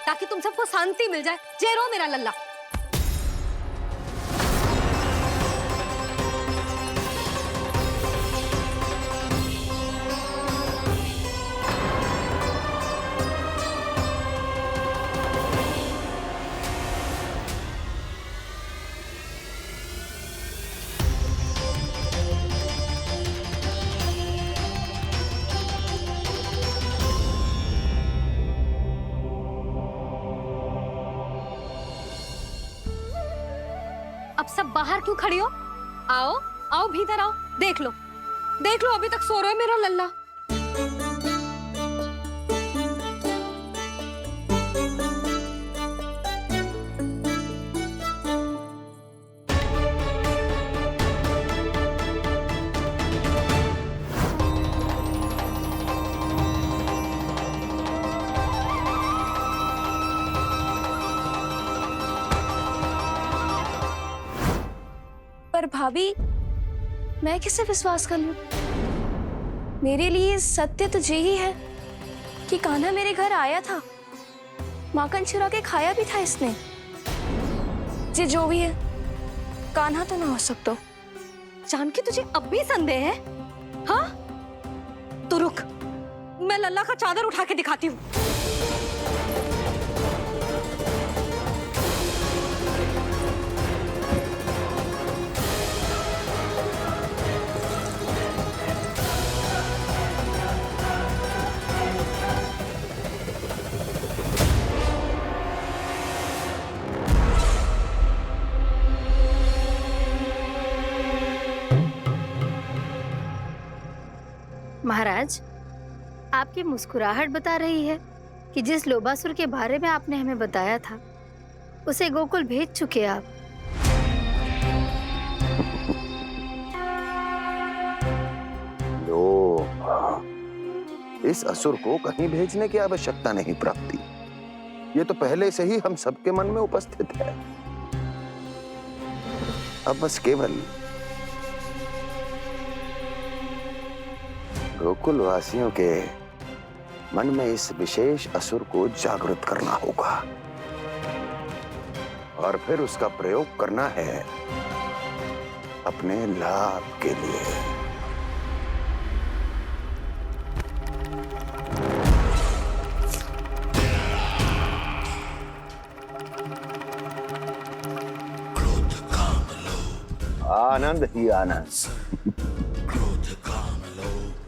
ताकि तुम सबको शांति मिल जाए। जे रो मेरा लल्ला। अब सब बाहर क्यों खड़ी हो? आओ आओ भीतर आओ। देख लो अभी तक सो रहा है मेरा लल्ला। पर भाभी, मैं किससे विश्वास कर लूं? मेरे लिए सत्य तो यही है कि कान्हा मेरे घर आया था, माखन चुरा के खाया भी था इसने। जो भी है, कान्हा तो ना हो सकता। जानकी तुझे अब भी संदेह है? हाँ तो रुक, मैं लल्ला का चादर उठा के दिखाती हूँ। महाराज, आपकी मुस्कुराहट बता रही है कि जिस लोबासुर के बारे में आपने हमें बताया था उसे गोकुल भेज चुके आप। लोभ, इस असुर को कहीं भेजने की आवश्यकता नहीं प्राप्ति। ये तो पहले से ही हम सबके मन में उपस्थित है। अब बस केवल गोकुल वासियों के मन में इस विशेष असुर को जागृत करना होगा और फिर उसका प्रयोग करना है अपने लाभ के लिए। आनंद ही आनंद।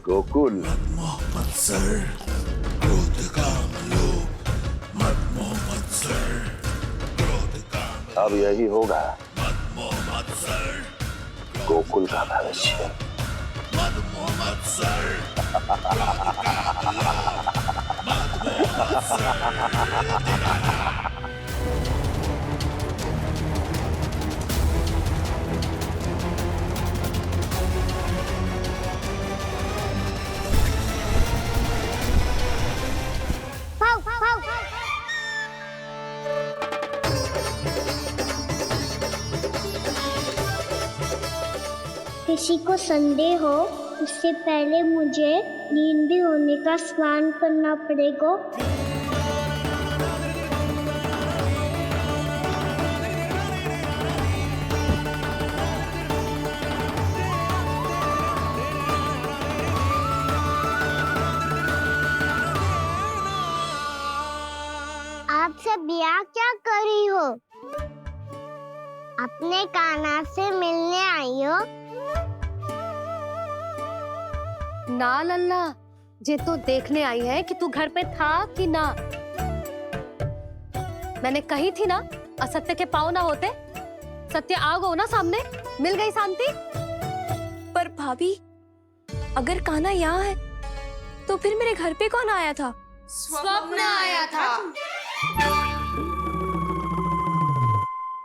गोकुल अब यही होगा गोकुल का भविष्य। किसी को संदेह हो उससे पहले मुझे नींद भी होने का स्नान करना पड़ेगा। आप सब यहाँ क्या कर रही हो? अपने कान्हा से मिलने आई हो? ना लल्ला, जे तो देखने आई है कि तू घर पे था कि ना। मैंने कही थी ना, असत्य के पांव ना होते। सत्य आ गो ना सामने, मिल गई शांति। पर भाभी, अगर कान्हा यहाँ है तो फिर मेरे घर पे कौन आया था? स्वप्न आया था।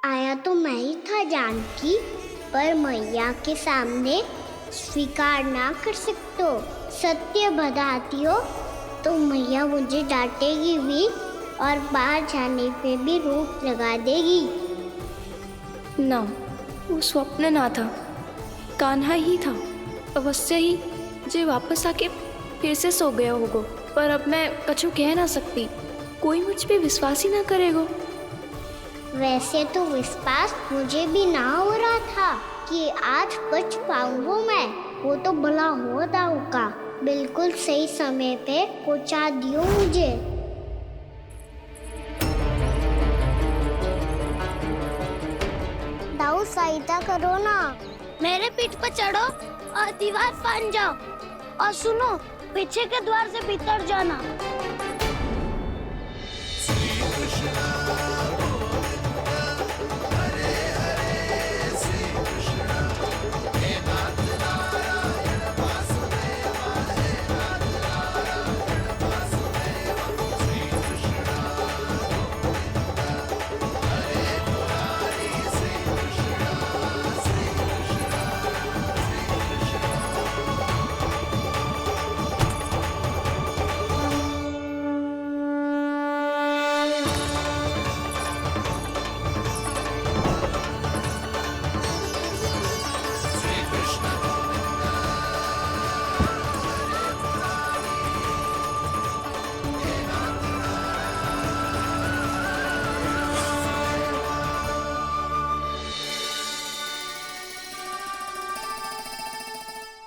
आया तो मैं ही था जानकी, पर मैया के सामने स्वीकार ना कर सकते हो। सत्य बताती हो तो मैया मुझे डांटेगी भी और बाहर जाने पे भी रोक लगा देगी। ना, वो स्वप्न ना था, कान्हा ही था। अवश्य ही जे वापस आके फिर से सो गया होगा, पर अब मैं कछु कह ना सकती। कोई मुझ पे विश्वास ही ना करेगा। वैसे तो विश्वास मुझे भी ना हो रहा था कि आज बच पाऊंगा मैं। वो तो भला हो दाऊ का, बिल्कुल सही समय पे पहुंचा दियो मुझे। दाऊ सहायता करो ना, मेरे पीठ पर चढ़ो और दीवार फाड़ जाओ। और सुनो, पीछे के द्वार से भीतर जाना।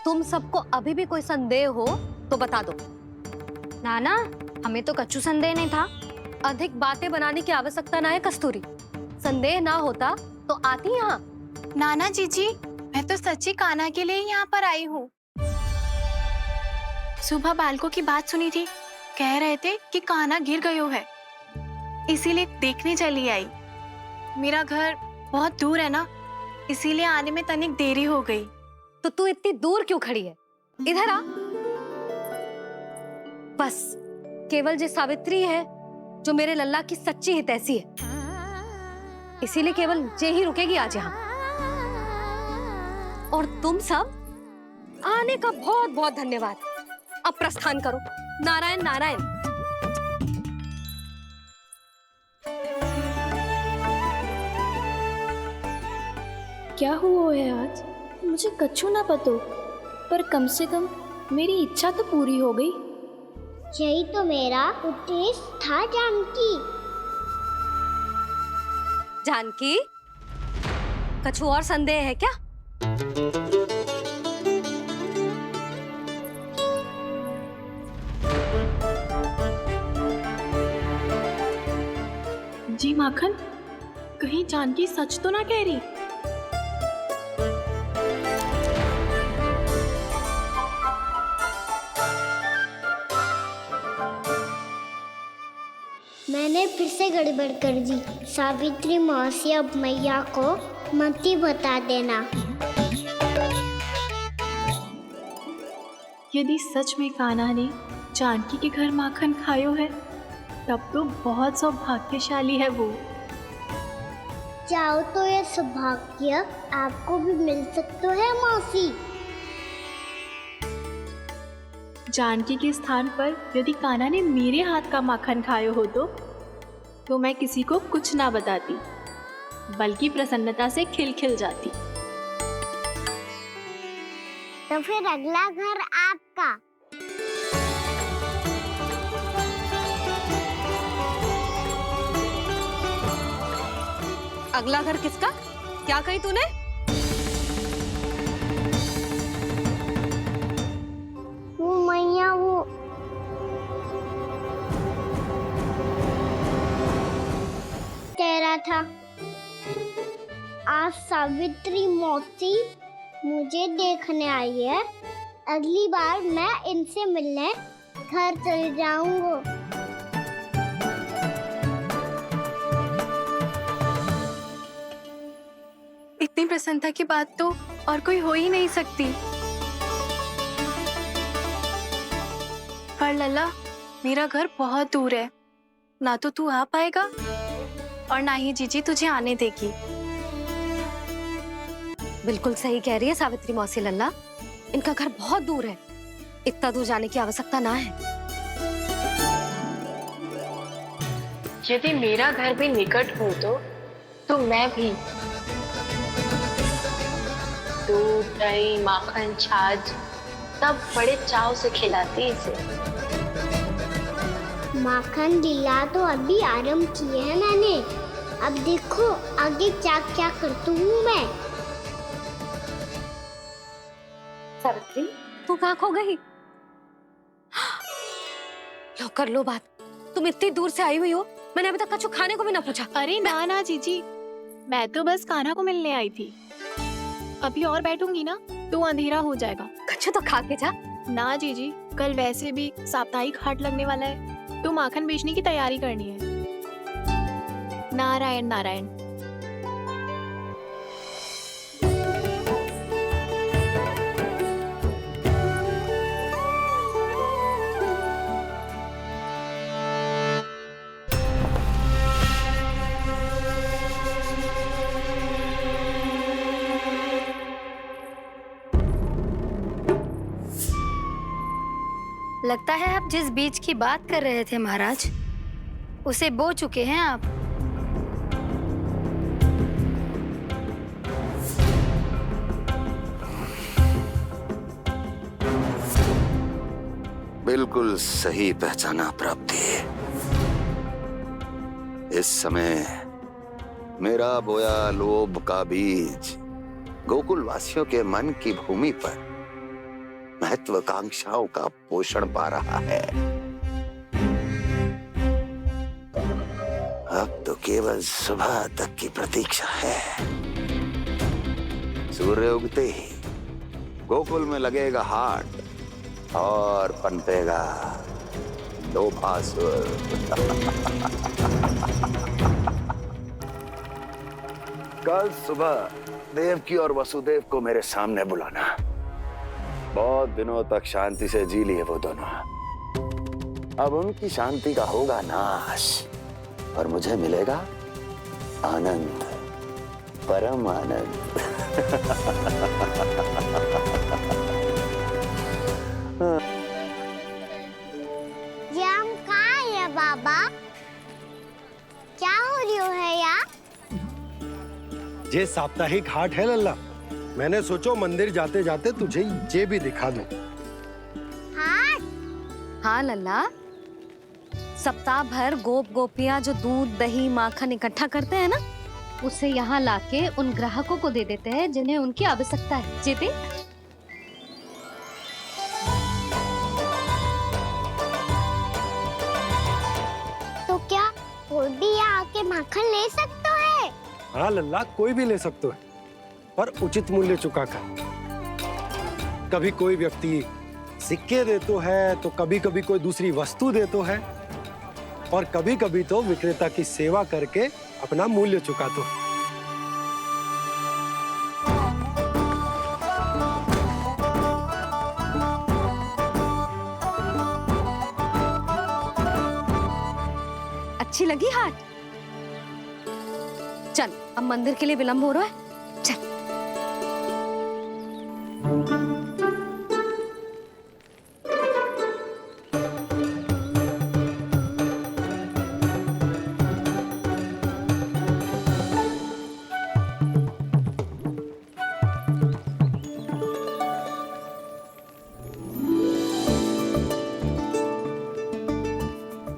तुम सबको अभी भी कोई संदेह हो तो बता दो। नाना, हमें तो कच्चू संदेह नहीं था। अधिक बातें बनाने की आवश्यकता ना है कस्तूरी। संदेह ना होता तो आती यहाँ। नाना जीजी, मैं तो सच्ची कान्हा के लिए यहाँ पर आई हूँ। सुबह बालकों की बात सुनी थी, कह रहे थे कि कान्हा गिर गयो है, इसीलिए देखने चली आई। मेरा घर बहुत दूर है ना, इसीलिए आने में तनिक देरी हो गई। तो तू इतनी दूर क्यों खड़ी है? इधर आ। बस केवल जे सावित्री है जो मेरे लल्ला की सच्ची हितैषी है, इसीलिए केवल जे ही रुकेगी आज यहाँ। और तुम सब आने का बहुत बहुत धन्यवाद। अब प्रस्थान करो। नारायण नारायण। क्या हुआ है आज? मुझे कच्चू ना पतो, पर कम से कम मेरी इच्छा तो पूरी हो गई। यही तो मेरा उद्देश्य था जानकी। जानकी, कुछ और संदेह है क्या? जी माखन, कहीं जानकी सच तो ना कह रही? मैंने फिर से गड़बड़ कर दी। सावित्री मौसी अब मैया को मत ही बता देना। यदि सच में कान्हा ने जानकी के घर माखन खायो है, तब तो बहुत सौभाग्यशाली है वो। चाहो तो ये सौभाग्य आपको भी मिल सकता है मौसी। जानकी के स्थान पर यदि कान्हा ने मेरे हाथ का माखन खायो हो तो मैं किसी को कुछ ना बताती, बल्कि प्रसन्नता से खिलखिल जाती। तो फिर अगला घर आपका। अगला घर किसका? क्या कही तूने? वो मैया, वो तेरा था। आज सावित्री मौसी मुझे देखने आई है। अगली बार मैं इनसे मिलने घर चले जाऊंगा। इतनी प्रसन्नता की बात तो और कोई हो ही नहीं सकती। पर लल्ला, मेरा घर बहुत दूर है, ना तो तू आ पाएगा और ना ही जीजी तुझे आने देगी। बिल्कुल सही कह रही है सावित्री मौसी लल्ला, इनका घर बहुत दूर है, इतना दूर जाने की आवश्यकता ना है। यदि मेरा घर भी निकट हो तो मैं भी दूध, दही, माखन, छाछ सब बड़े चाव से खिलाती इसे। माखन लीला तो अभी आरंभ की है मैंने। अब देखो आगे क्या क्या करती हूँ मैं। सावित्री, तू कहाँ खो गई? लो कर लो बात। तुम इतनी दूर से आई हुई हो, मैंने अभी तक कछु खाने को भी ना पूछा। अरे ना ना जीजी, मैं तो बस कान्हा को मिलने आई थी। अभी और बैठूंगी ना तो अंधेरा हो जाएगा। कछु तो खा के जा। ना जीजी, कल वैसे भी साप्ताहिक हाट लगने वाला है तो माखन बेचने की तैयारी करनी है। नारायण नारायण। लगता है आप जिस बीज की बात कर रहे थे महाराज, उसे बो चुके हैं आप। बिल्कुल सही पहचाना प्राप्ति। इस समय मेरा बोया लोभ का बीज गोकुल वासियों के मन की भूमि पर महत्वाकांक्षाओं का पोषण पा रहा है। अब तो केवल सुबह तक की प्रतीक्षा है। सूर्य उगते ही गोकुल में लगेगा हाट और पनपेगा लोभासुर। कल सुबह देवकी और वसुदेव को मेरे सामने बुलाना। बहुत दिनों तक शांति से जी लिए वो दोनों, अब उनकी शांति का होगा नाश और मुझे मिलेगा आनंद, परम आनंद। ये हम कहाँ है बाबा? क्या हो रही है यार? ये साप्ताहिक हाट है लल्ला। मैंने सोचो मंदिर जाते जाते तुझे ये भी दिखा दूं। हाट? हाँ लल्ला, सप्ताह भर गोप गोपियां जो दूध दही माखन इकट्ठा करते हैं ना, उसे यहाँ लाके उन ग्राहकों को दे देते हैं जिन्हें उनकी आवश्यकता है। जेपी, तो क्या कोई भी यहाँ आके माखन ले सकता है? हाँ लल्ला, कोई भी ले सकते है, पर उचित मूल्य चुकाकर। कभी कोई व्यक्ति सिक्के देतो है तो कभी कभी कोई दूसरी वस्तु देतो है और कभी कभी तो विक्रेता की सेवा करके अपना मूल्य चुकातो है। अच्छी लगी हाट? चल, अब मंदिर के लिए विलंब हो रहा है। चल।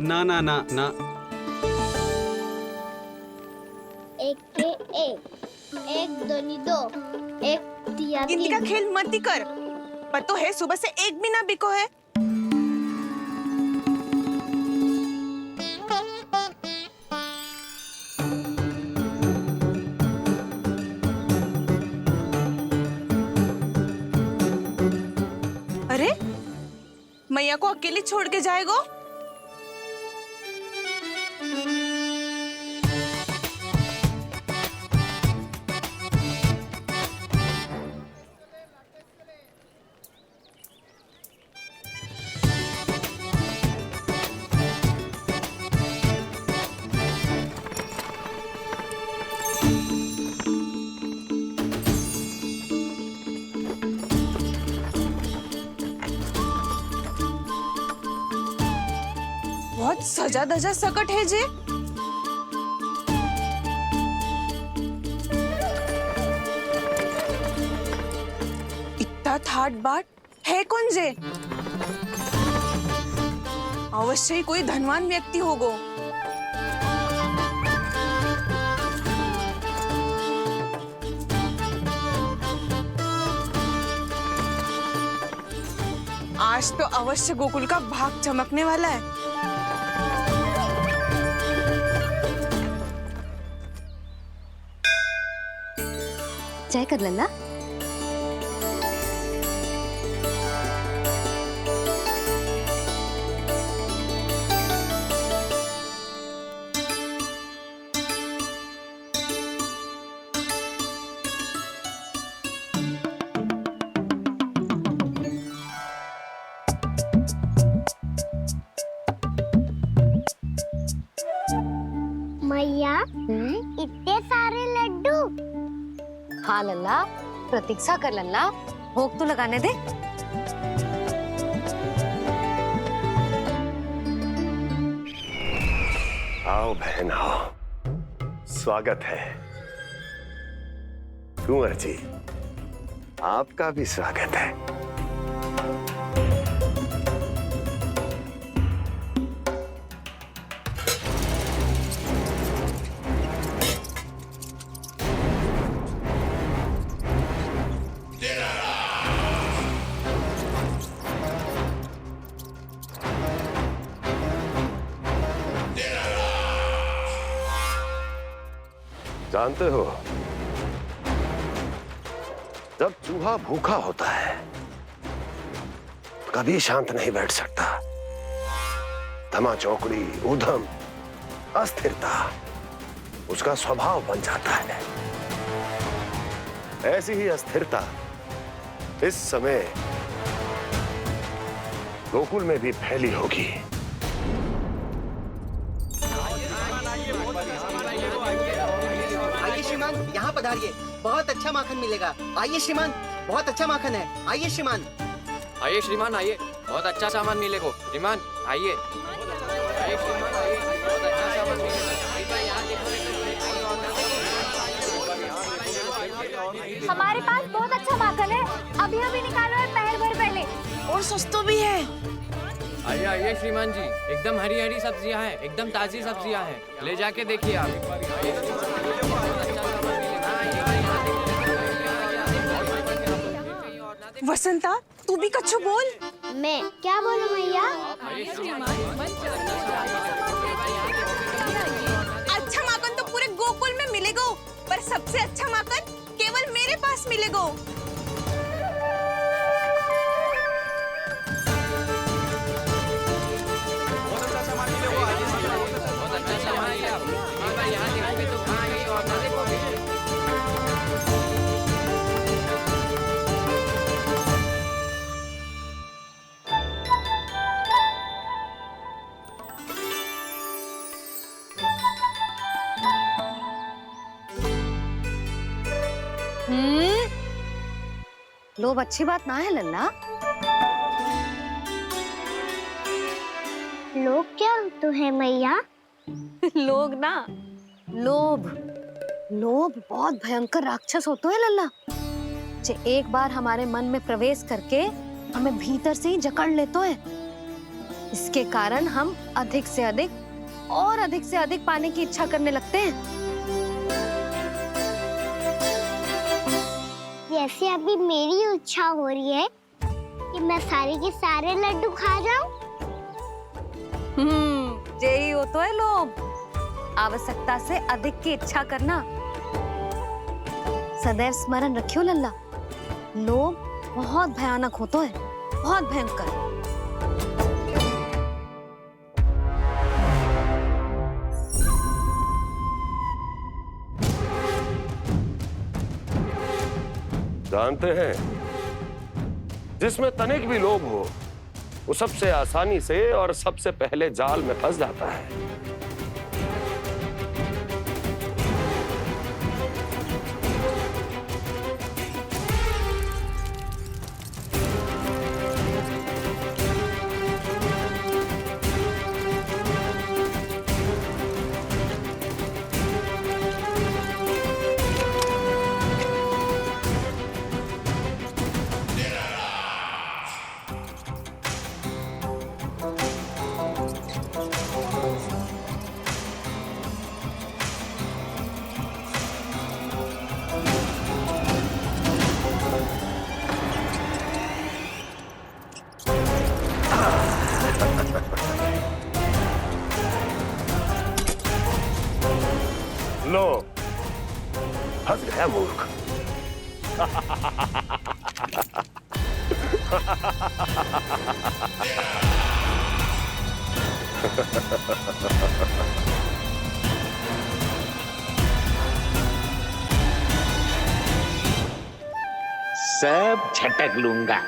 ना ना ना ना, एक के एक दोनी दो, एक दिया गिनती का तीन। खेल मत ही कर। पतो है सुबह से एक भी ना बिको है। अरे मैया को अकेले छोड़ के जाएगो? बहुत सजा धजा सकट है जे। इतना थाट बाट है कौन जे? अवश्य ही कोई धनवान व्यक्ति होगो। आज तो अवश्य गोकुल का भाग चमकने वाला है। जय कर लल्ला। मैया इतने सारे लड्डू। हाँ लल्ला, प्रतीक्षा कर लल्ला, भोग तो लगाने दे। आओ बहन आओ, स्वागत है। कुंवर जी, आपका भी स्वागत है। जानते हो, जब चूहा भूखा होता है कभी शांत नहीं बैठ सकता। धमा चौकड़ी, ऊधम, अस्थिरता उसका स्वभाव बन जाता है। ऐसी ही अस्थिरता इस समय गोकुल में भी फैली होगी। यहाँ पधारिए, बहुत अच्छा माखन मिलेगा। आइए श्रीमान, बहुत अच्छा माखन है। आइए श्रीमान। आइए श्रीमान, आइए, बहुत अच्छा सामान मिलेगा। श्रीमान आइए, आइए श्रीमान, आइए, बहुत अच्छा सामान मिलेगा। हमारे पास बहुत अच्छा माखन है, अभी अभी निकालो है, पहर भर पहले। और सस्ता भी है। आइए आइए श्रीमान जी, एकदम हरी हरी सब्जियां हैं, एकदम ताजी सब्जियां हैं, ले जाके देखिए आप। वसंता, तू भी कच्छु बोल। मैं क्या बोलूं मैया? अच्छा माखन तो पूरे गोकुल में मिलेगा, पर सबसे अच्छा माखन केवल मेरे पास मिलेगा। लोभ अच्छी बात ना है लल्ला। लोग क्या तो है मैया? लोग ना, लोभ। लोभ बहुत भयंकर राक्षस होता है लल्ला, जो एक बार हमारे मन में प्रवेश करके हमें भीतर से ही जकड़ लेते है। इसके कारण हम अधिक से अधिक और अधिक से अधिक पाने की इच्छा करने लगते हैं। जैसे अभी मेरी इच्छा हो रही है कि मैं सारे के सारे लड्डू खा जाऊं। यही होता है लोभ, आवश्यकता से अधिक की इच्छा करना। सदैव स्मरण रखियो लल्ला, लोभ बहुत भयानक होता है, बहुत भयंकर। जानते हैं, जिसमें तनिक भी लोभ हो वो सबसे आसानी से और सबसे पहले जाल में फंस जाता है। लो, फंस गया मूर्ख। सब झटक लूंगा।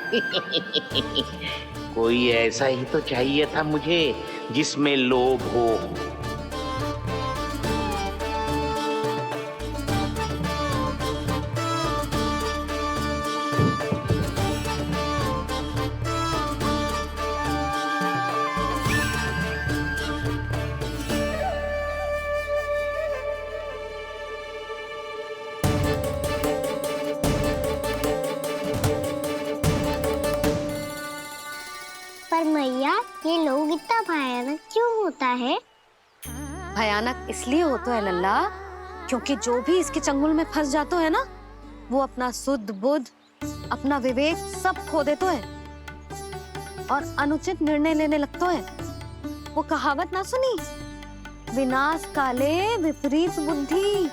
कोई ऐसा ही तो चाहिए था मुझे जिसमें लोभ हो। पर मैया, ये लोग इतना भयानक क्यों होता है? भयानक इसलिए होता है लल्ला, क्योंकि जो भी इसके चंगुल में फंस जाता है ना, वो अपना शुद्ध बुद्ध, अपना विवेक सब खो देता है और अनुचित निर्णय लेने लगता है। वो कहावत ना सुनी, विनाश काले विपरीत बुद्धि।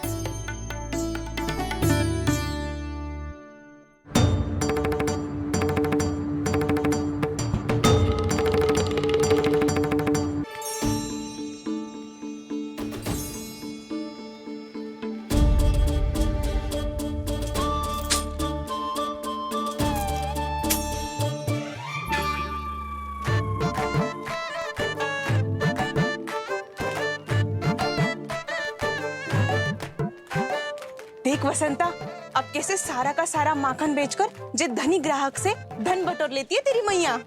देख वसंता, अब कैसे सारा का सारा माखन बेचकर जे धनी ग्राहक से धन बटोर लेती है तेरी मैया।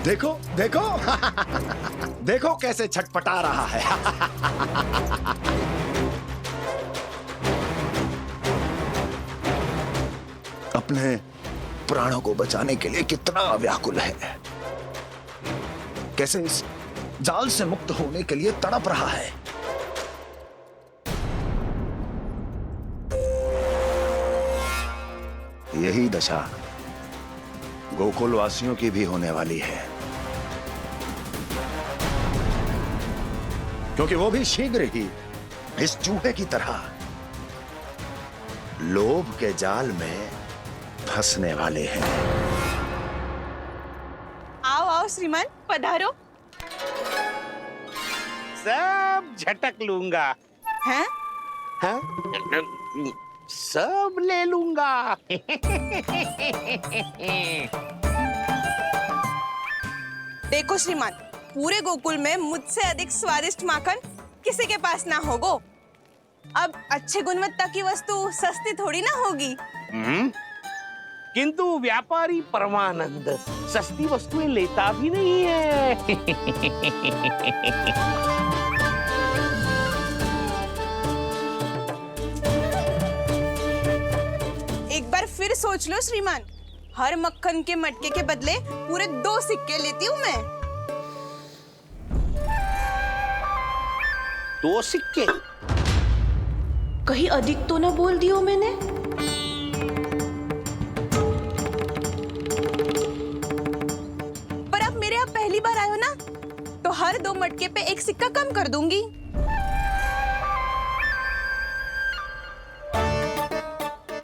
देखो देखो देखो कैसे छटपटा रहा है। अपने प्राणों को बचाने के लिए कितना व्याकुल है, कैसे इस जाल से मुक्त होने के लिए तड़प रहा है। यही दशा गोकुल वासियों की भी होने वाली है, क्योंकि वो भी शीघ्र ही इस चूहे की तरह लोभ के जाल में फंसने वाले हैं। आओ आओ श्रीमान, पधारो। सब झटक लूंगा। हैं? हाँ? सब ले लूंगा। देखो श्रीमान, पूरे गोकुल में मुझसे अधिक स्वादिष्ट माखन किसी के पास ना होगो। अब अच्छे गुणवत्ता की वस्तु सस्ती थोड़ी ना होगी। किंतु व्यापारी परमानंद सस्ती वस्तुएं लेता भी नहीं है। एक बार फिर सोच लो श्रीमान, हर मक्खन के मटके के बदले पूरे 2 सिक्के लेती हूँ मैं। 2 सिक्के? कहीं अधिक तो ना बोल दियो मैंने? पर आप मेरे यहाँ पहली बार आए हो ना, तो हर 2 मटके पे 1 सिक्का कम कर दूंगी।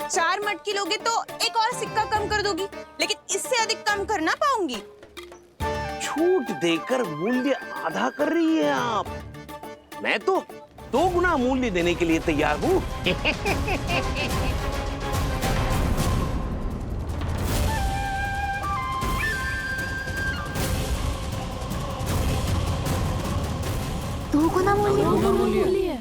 चार मटकी लोगे तो 1 और सिक्का कम कर दोगी, लेकिन इससे अधिक कम कर ना पाऊंगी। छूट देकर मूल्य आधा कर रही है आप। मैं तो 2 गुना मूल्य देने के लिए तैयार हूँ। दो गुना मूल्य?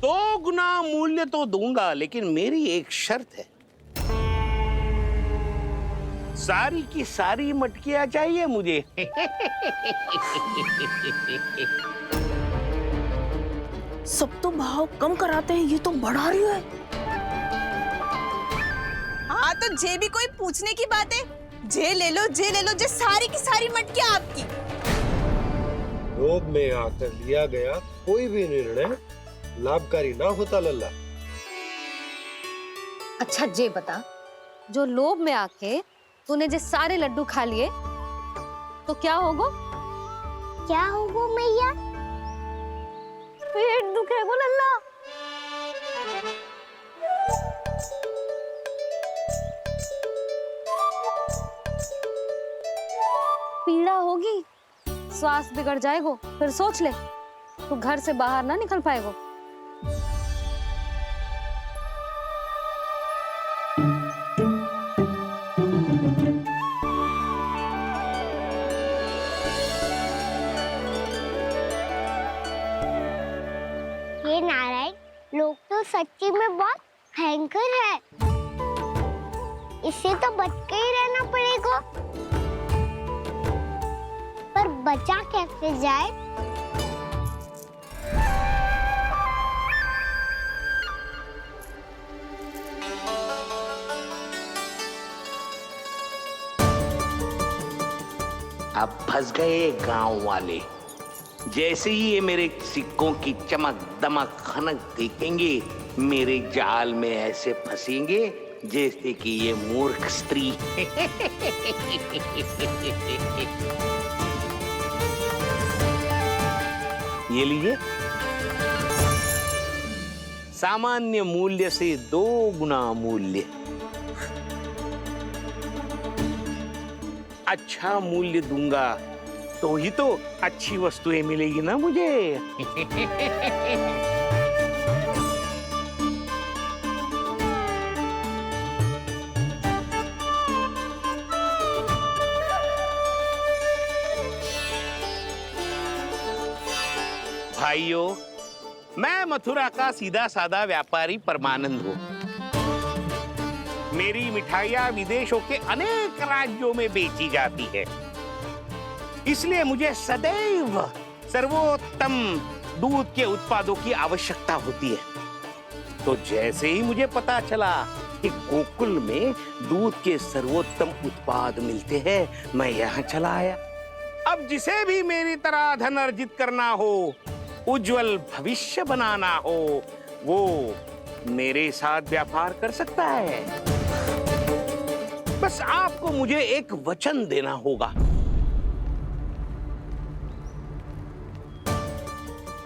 2 गुना मूल्य तो दूंगा, लेकिन मेरी एक शर्त है। सारी की सारी मटकियां चाहिए मुझे। सब तो भाव कम कराते हैं, ये तो बढ़ा रही है। हाँ तो जे भी कोई पूछने की बात है, जे ले लो, जे ले लो, जे सारी की सारी मटकियां आपकी। लोभ में आकर लिया गया कोई भी निर्णय लाभकारी ना होता लल्ला। अच्छा जे बता, जो लोभ में आके तूने जे सारे लड्डू खा लिए तो क्या होगा? क्या होगा मैया? पेट दुखेगा लल्ला। पीड़ा होगी, स्वास्थ्य बिगड़ जाएगा। फिर सोच ले, तू घर से बाहर ना निकल पाएगा। ये नारायण लोग तो सच्ची में बहुत भयंकर है, इससे तो बच के ही रहना पड़ेगा। पर बचा कैसे जाए? अब फंस गए गांव वाले। जैसे ही ये मेरे सिक्कों की चमक दमक खनक देखेंगे, मेरे जाल में ऐसे फंसेंगे जैसे कि ये मूर्ख स्त्री। ये लीजिए, सामान्य मूल्य से 2 गुना मूल्य। अच्छा मूल्य दूंगा तो ही तो अच्छी वस्तुएं मिलेगी ना मुझे। भाइयों, मैं मथुरा का सीधा साधा व्यापारी परमानंद हूँ। मेरी मिठाइयाँ विदेशों के अनेक राज्यों में बेची जाती है, इसलिए मुझे सदैव सर्वोत्तम दूध के उत्पादों की आवश्यकता होती है। तो जैसे ही मुझे पता चला कि गोकुल में दूध के सर्वोत्तम उत्पाद मिलते हैं, मैं यहाँ चला आया। अब जिसे भी मेरी तरह धन अर्जित करना हो, उज्जवल भविष्य बनाना हो, वो मेरे साथ व्यापार कर सकता है। बस आपको मुझे एक वचन देना होगा।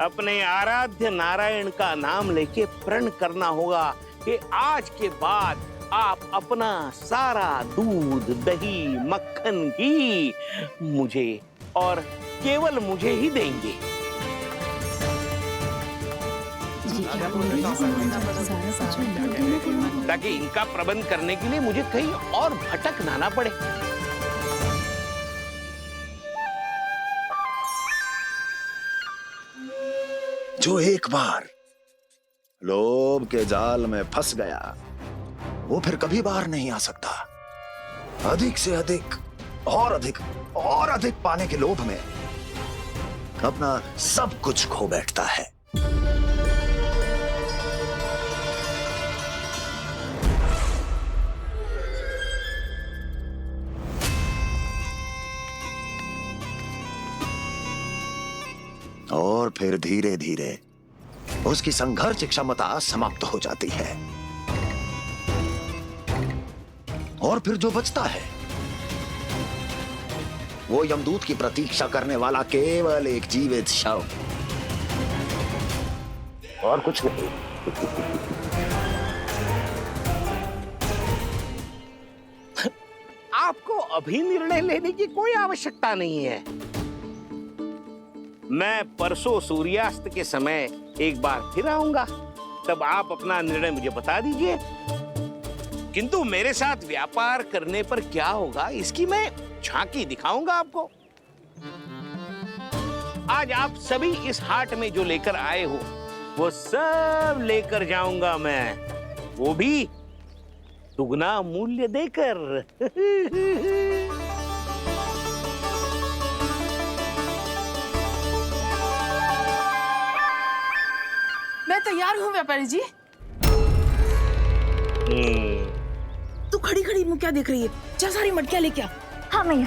अपने आराध्य नारायण का नाम लेके प्रण करना होगा कि आज के बाद आप अपना सारा दूध, दही, मक्खन, घी मुझे और केवल मुझे ही देंगे। ताकि इनका प्रबंध करने के लिए मुझे कहीं और भटकना ना पड़े। जो एक बार लोभ के जाल में फंस गया, वो फिर कभी बाहर नहीं आ सकता। अधिक से अधिक और अधिक और अधिक पाने के लोभ में अपना सब कुछ खो बैठता है। और फिर धीरे धीरे उसकी संघर्ष क्षमता समाप्त हो जाती है, और फिर जो बचता है वो यमदूत की प्रतीक्षा करने वाला केवल एक जीवित शव, और कुछ नहीं। आपको अभी निर्णय लेने की कोई आवश्यकता नहीं है। मैं परसों सूर्यास्त के समय एक बार फिर आऊंगा, तब आप अपना निर्णय मुझे बता दीजिए। किंतु मेरे साथ व्यापार करने पर क्या होगा, इसकी मैं झांकी दिखाऊंगा आपको। आज आप सभी इस हाट में जो लेकर आए हो, वो सब लेकर जाऊंगा मैं, वो भी दुगना मूल्य देकर। मैं तैयार हूँ व्यापारी जी। तू खड़ी खड़ी मुँह क्या देख रही है? चल सारी मटकियाँ लेके आ। हाँ मैया।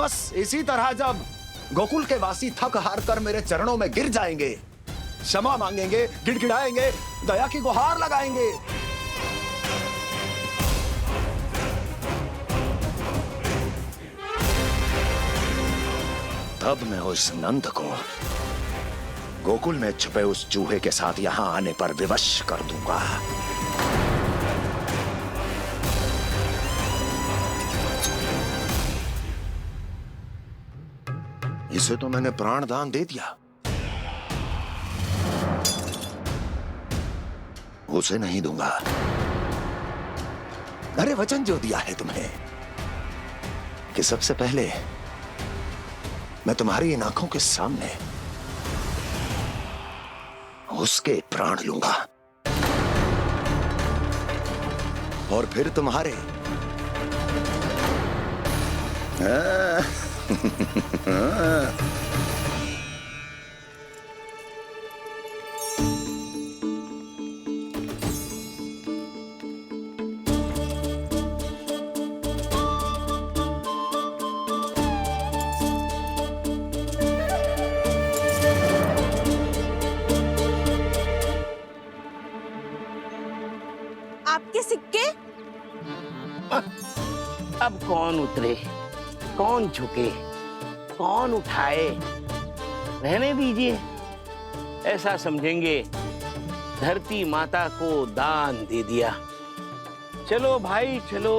बस इसी तरह जब गोकुल के वासी थक हार कर मेरे चरणों में गिर जाएंगे, क्षमा मांगेंगे, गिड़गिड़ाएंगे, दया की गुहार लगाएंगे, तब मैं उस नंद को गोकुल में छुपे उस चूहे के साथ यहां आने पर विवश कर दूंगा। इसे तो मैंने प्राण दान दे दिया, उसे नहीं दूंगा। अरे वचन जो दिया है तुम्हें कि सबसे पहले मैं तुम्हारी इन आंखों के सामने उसके प्राण लूंगा और फिर तुम्हारे। आपके सिक्के? अब कौन उतरे, कौन झुके, कौन उठाए? रहने दीजिए, ऐसा समझेंगे धरती माता को दान दे दिया। चलो भाई चलो।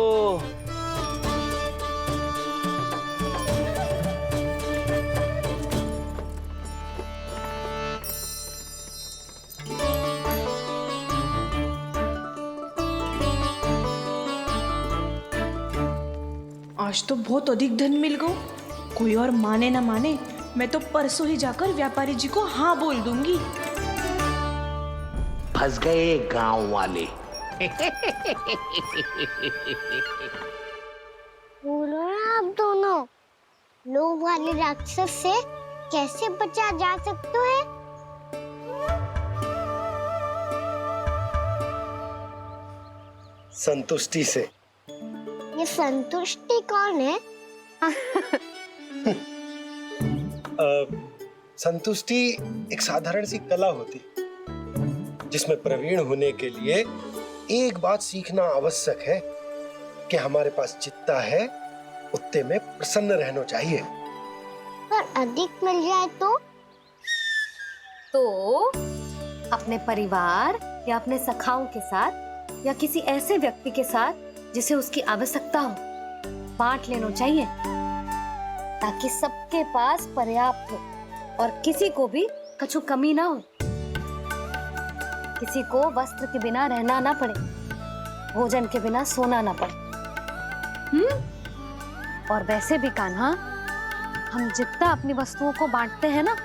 आज तो बहुत अधिक धन मिल गया। कोई और माने ना माने, मैं तो परसों ही जाकर व्यापारी जी को हाँ बोल दूंगी। फंस गए गांव वाले। बोलो ना आप दोनों, लोभ वाले राक्षस से कैसे बचा जा सकता है? संतुष्टि से। ये संतुष्टि कौन है? संतुष्टि एक साधारण सी कला होती जिसमें प्रवीण होने के लिए एक बात सीखना आवश्यक है कि हमारे पास जितना है उतने में प्रसन्न रहना चाहिए। पर अधिक मिल जाए तो अपने परिवार या अपने सखाओं के साथ या किसी ऐसे व्यक्ति के साथ जिसे उसकी आवश्यकता हो बांट लेना चाहिए, ताकि सबके पास पर्याप्त हो और किसी को भी कछु कमी ना हो, किसी को वस्त्र के बिना रहना ना पड़े, भोजन के बिना सोना ना पड़े। और वैसे भी कान्हा, हम जितना अपनी वस्तुओं को बांटते हैं ना,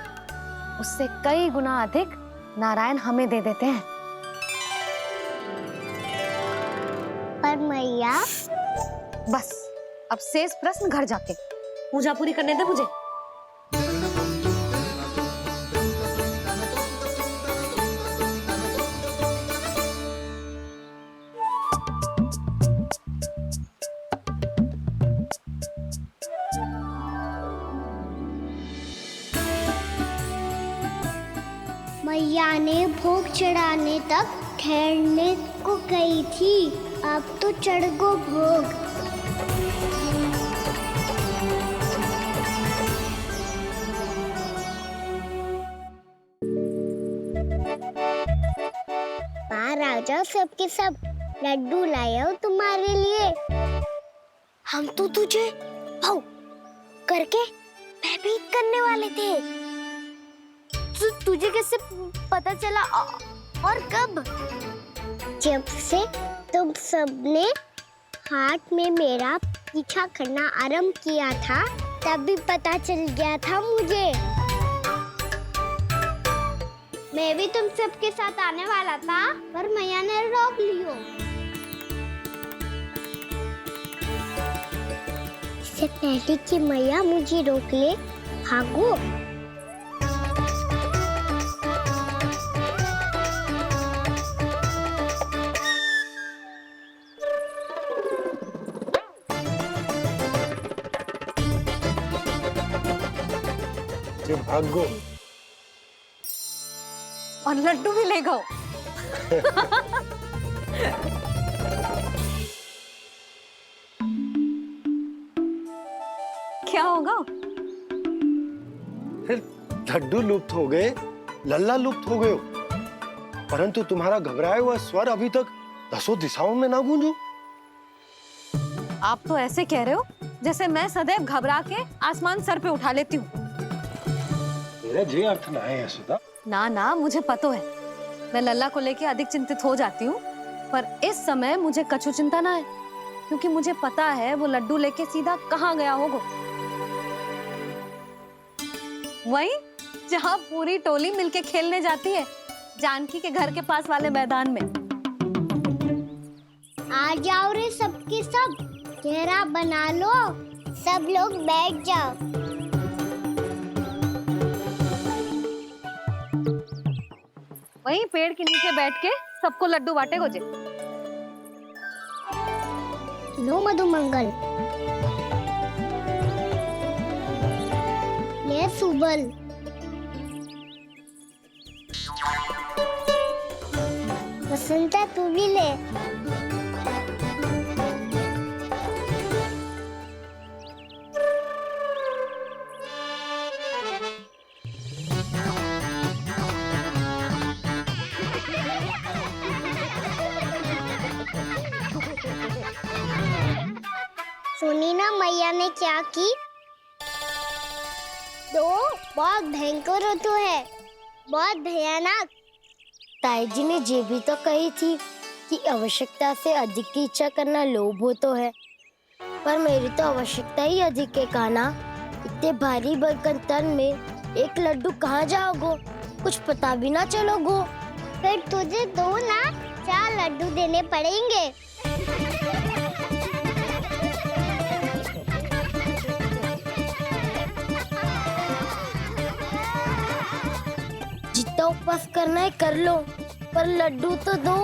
उससे कई गुना अधिक नारायण हमें दे देते हैं। पर मैया, बस अब शेष प्रश्न घर जाके पूजा पूरी करने दे मुझे। मैया ने भोग चढ़ाने तक ठहरने को कही थी, अब तो चढ़ गो भोग। बाहर आ जाओ सबके सब, लड्डू लाया हूँ तुम्हारे लिए। हम तो तुझे भाव करके भयभीत करने वाले थे। तुझे कैसे पता चला और कब? जब से तुम सबने हाथ में मेरा पीछा करना आरंभ किया था, तभी पता चल गया था मुझे। मैं भी तुम सबके साथ आने वाला था, पर मैया ने रोक लियो। इससे पहले कि मैया मुझे रोक ले, भागो। भागो। और लड्डू भी ले गो। क्या होगा? फिर लड्डू लुप्त हो गए, लल्ला लुप्त हो गए हो, परंतु तुम्हारा घबराया हुआ स्वर अभी तक दसों दिशाओं में ना गूंजो। आप तो ऐसे कह रहे हो जैसे मैं सदैव घबरा के आसमान सर पे उठा लेती हूँ। मेरा जे अर्थ ना है यशोदा। ना ना, मुझे पता है, मैं लल्ला को लेके अधिक चिंतित हो जाती हूँ, पर इस समय मुझे कछु चिंता ना है, क्योंकि मुझे पता है वो लड्डू लेके सीधा कहाँ गया होगा। वही जहाँ पूरी टोली मिलके खेलने जाती है, जानकी के घर के पास वाले मैदान में। आ जाओ रे सबके सब, घेरा बना लो, सब लोग बैठ जाओ। वहीं पेड़ के नीचे बैठ के सबको लड्डू बांटे गोजे। लो मधुमंगल, ये सुबल, वसंता तू भी ले। सुनी ना मैया ने क्या की? तो बहुत भयंकर ऋतु है, बहुत भयानक। ताई जी ने ये भी तो कही थी कि आवश्यकता से अधिक की इच्छा करना लोभ हो तो है, पर मेरी तो आवश्यकता ही अधिक है कान्हा। इतने भारी बर्तन तन में एक लड्डू कहाँ जाओगो, कुछ पता भी ना चलोगो। फिर तुझे दो ना 4 लड्डू देने पड़ेंगे। जितना उपवास करना है कर लो, पर लड्डू तो दो।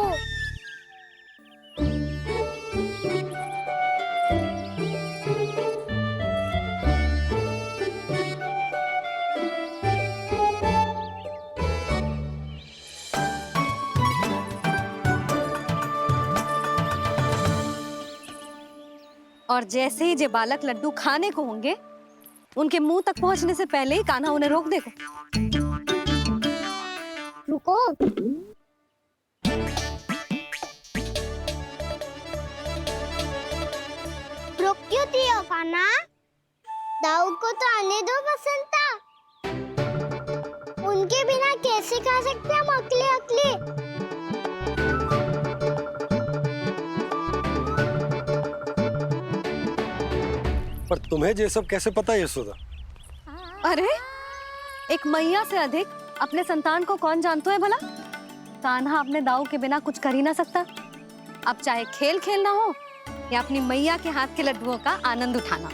और जैसे ही जे बालक लड्डू खाने को होंगे, उनके मुंह तक पहुंचने से पहले ही कान्हा उन्हें रोक देगा। रुको, रुक क्यों दिया कान्हा? दाऊ को तो आने दो बसंता, उनके बिना कैसे खा सकते हम अकेले अकेले? पर तुम्हें ये सब कैसे पता यशोदा? अरे, एक मैया से अधिक अपने संतान को कौन जानता है भला? कान्हा अपने दाऊ के बिना कुछ कर ही ना सकता। अब चाहे खेल खेलना हो या अपनी मैया के हाथ के लड्डुओं का आनंद उठाना।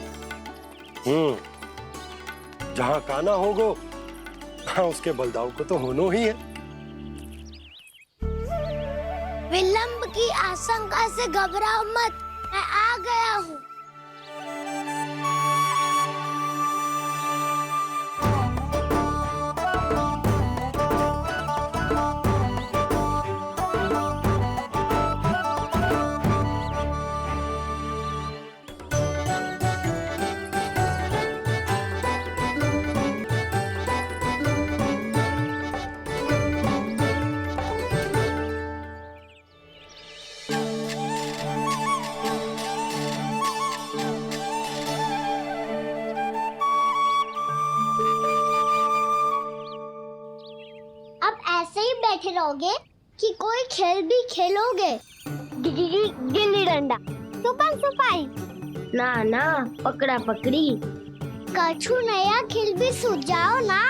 जहाँ कान्हा होगो, हाँ उसके बलदाऊ को तो होनो ही है। विलंब की आशंका से घबराओ मत, मैं आ गया हूँ। बैठे रहोगे कि कोई खेल भी खेलोगे? गिल्ली डंडा, छुपन छुपाई, ना ना पकड़ा पकड़ी, कछु नया खेल भी सुझाओ ना।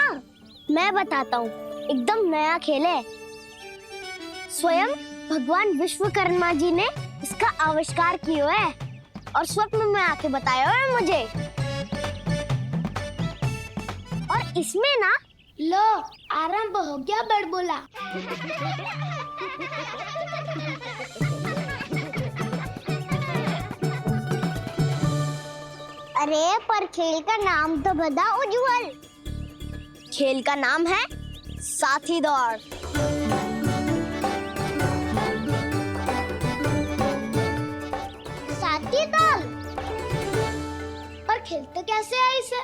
मैं बताता हूँ, एकदम नया खेल है। स्वयं भगवान विश्वकर्मा जी ने इसका आविष्कार किया है और स्वप्न में आके बताया है मुझे। और इसमें ना लो आरंभ हो गया बड़बोला। अरे पर खेल का नाम तो बता उज्जवल। खेल का नाम है साथी दौड़। साथी दौड़? पर खेलते कैसे है इसे?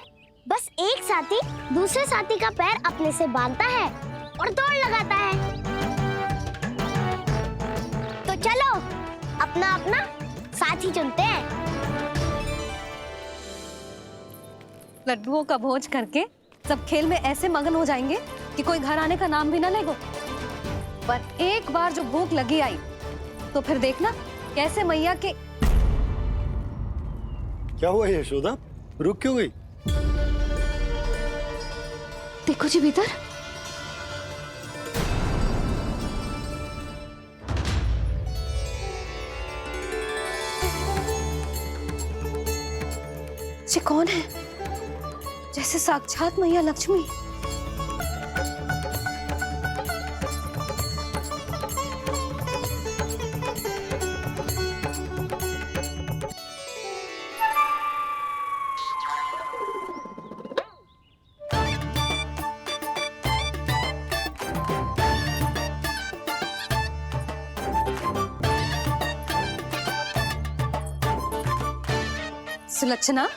बस एक साथी दूसरे साथी का पैर अपने से बांधता है और दौड़ लगाता है। तो चलो अपना अपना साथी चुनते हैं। लड्डुओं का भोज करके सब खेल में ऐसे मगन हो जाएंगे कि कोई घर आने का नाम भी ना लेगो। पर एक बार जो भूख लगी आई तो फिर देखना कैसे मैया के। क्या हुआ यशोदा, रुक क्यों गई? देखो जी भीतर। ये कौन है? जैसे साक्षात मैया लक्ष्मी। सुलक्षणा,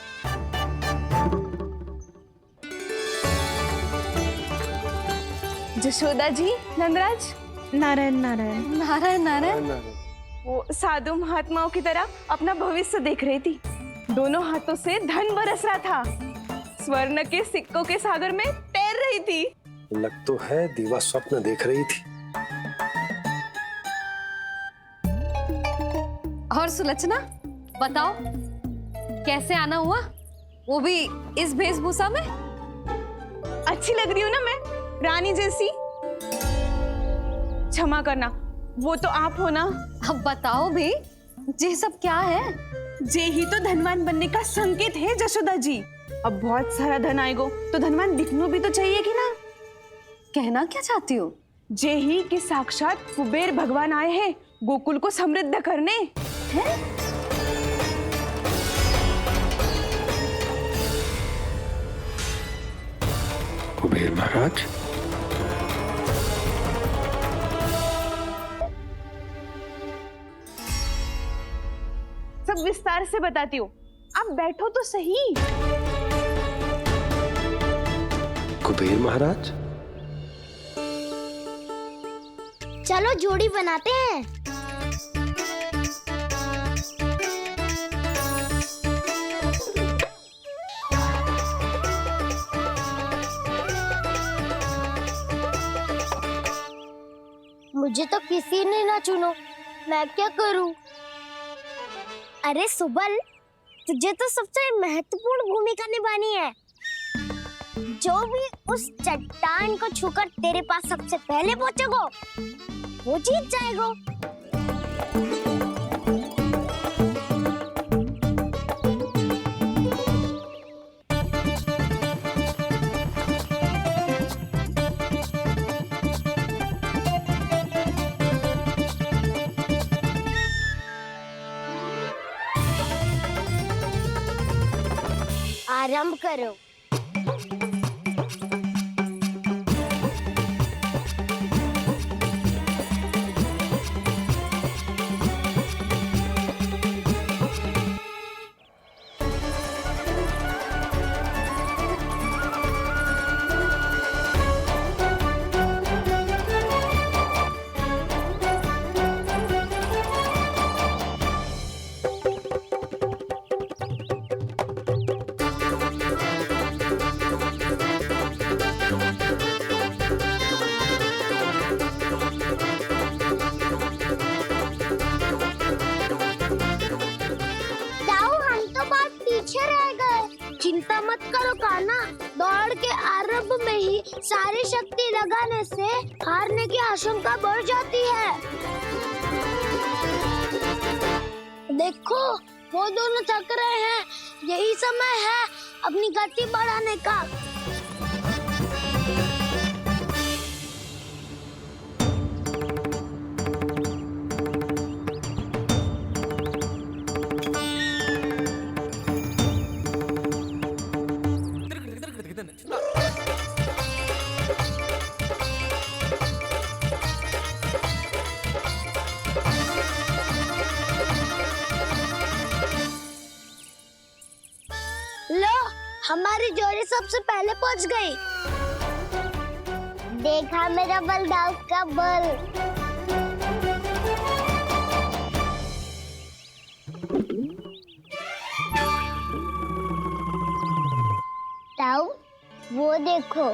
जशोदा जी, नंदराज, नारायण नारायण नारायण नारायण। वो साधु महात्माओं की तरह अपना भविष्य देख रही थी। दोनों हाथों से धन बरस रहा था। स्वर्ण के सिक्कों के सागर में तैर रही थी। लग तो है दीवा स्वप्न देख रही थी। और सुलक्षणा बताओ कैसे आना हुआ, वो भी इस वेशभूषा में? अच्छी लग रही हूँ ना मैं, रानी जैसी? क्षमा करना, वो तो आप हो ना। अब बताओ भी ये सब क्या है? जे ही तो धनवान बनने का संकेत है जशोदा जी। अब बहुत सारा धन आएगा तो धनवान दिखना भी तो चाहिए कि ना। कहना क्या चाहती हो? जे ही कि साक्षात कुबेर भगवान आए हैं गोकुल को समृद्ध करने। हैं? कुबेर महाराज, सब विस्तार से बताती हूँ, आप बैठो तो सही। कुबेर महाराज, चलो जोड़ी बनाते हैं। मुझे तो किसी ने ना चुनो, मैं क्या करूं? अरे सुबल, तुझे तो सबसे महत्वपूर्ण भूमिका निभानी है। जो भी उस चट्टान को छूकर तेरे पास सबसे पहले पहुंचेगा वो जीत जाएगा। आरंभ करो। चिंता मत करो कान्हा, दौड़ के आरंभ में ही सारी शक्ति लगाने से हारने की आशंका बढ़ जाती है। देखो वो दोनों थक रहे हैं, यही समय है अपनी गति बढ़ाने का। हमारी जोड़ी सबसे पहले पहुंच गई। देखा मेरा बलदाव का बल। ताऊ, वो देखो।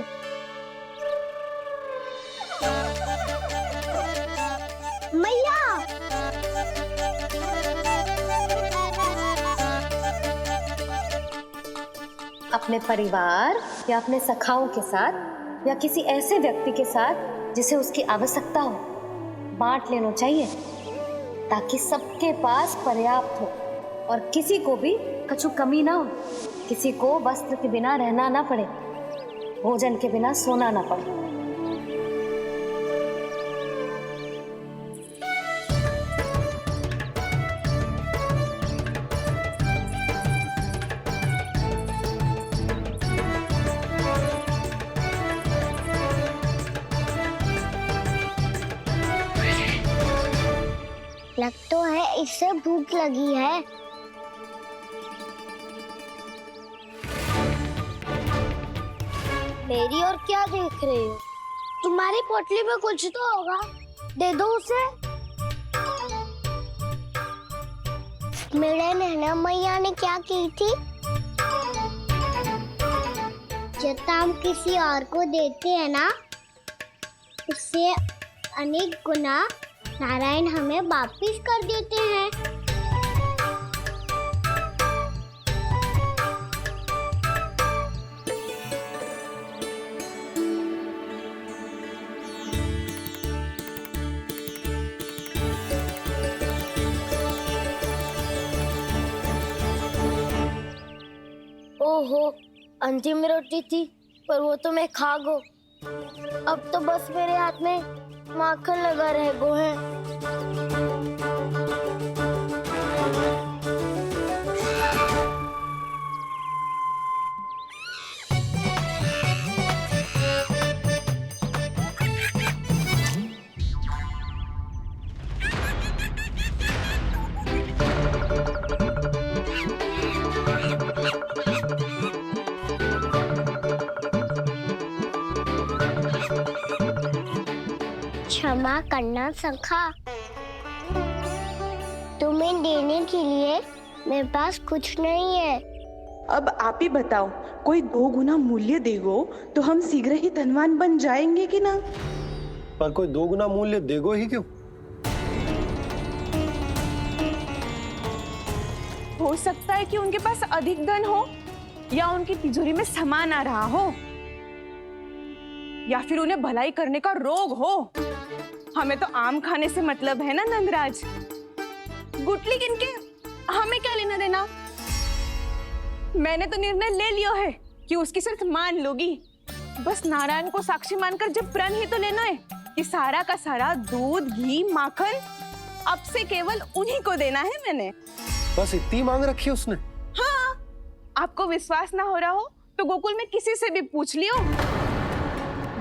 मैया। अपने परिवार या अपने सखाओं के साथ या किसी ऐसे व्यक्ति के साथ जिसे उसकी आवश्यकता हो, बांट लेना चाहिए ताकि सबके पास पर्याप्त हो और किसी को भी कछु कमी ना हो, किसी को वस्त्र के बिना रहना ना पड़े, भोजन के बिना सोना ना पड़े। लग तो है इससे भूख लगी है। मेरी और क्या देख रहे हो? तुम्हारी पोटली में कुछ तो होगा, दे दो उसे। मेरे नैना मैया ने क्या की थी? जब हम किसी और को देते हैं ना, उससे अनेक गुना नारायण हमें वापिस कर देते हैं। ओहो, अंतिम रोटी थी, पर वो तो मैं खा गो। अब तो बस मेरे हाथ में माखन लगा रह गो है। क्षमा करना सखा, तुम्हें देने के लिए मेरे पास कुछ नहीं है। अब आप ही बताओ, कोई 2 गुना मूल्य देगो तो हम शीघ्र ही धनवान बन जाएंगे कि ना? पर कोई 2 गुना मूल्य देगो ही क्यों? हो सकता है कि उनके पास अधिक धन हो, या उनकी तिजोरी में सामान आ रहा हो, या फिर उन्हें भलाई करने का रोग हो। हमें तो आम खाने से मतलब है ना नंदराज। गुटली किनके, हमें क्या लेना देना। मैंने तो निर्णय ले लिया है कि उसकी सिर्फ मान लूंगी। बस नारायण को साक्षी मानकर जब प्रण ही तो लेना है कि सारा का सारा दूध, घी, माखन अब से केवल उन्हीं को देना है मैंने। बस इतनी मांग रखी है उसने? हाँ, आपको विश्वास ना हो रहा हो तो गोकुल में किसी से भी पूछ लियो।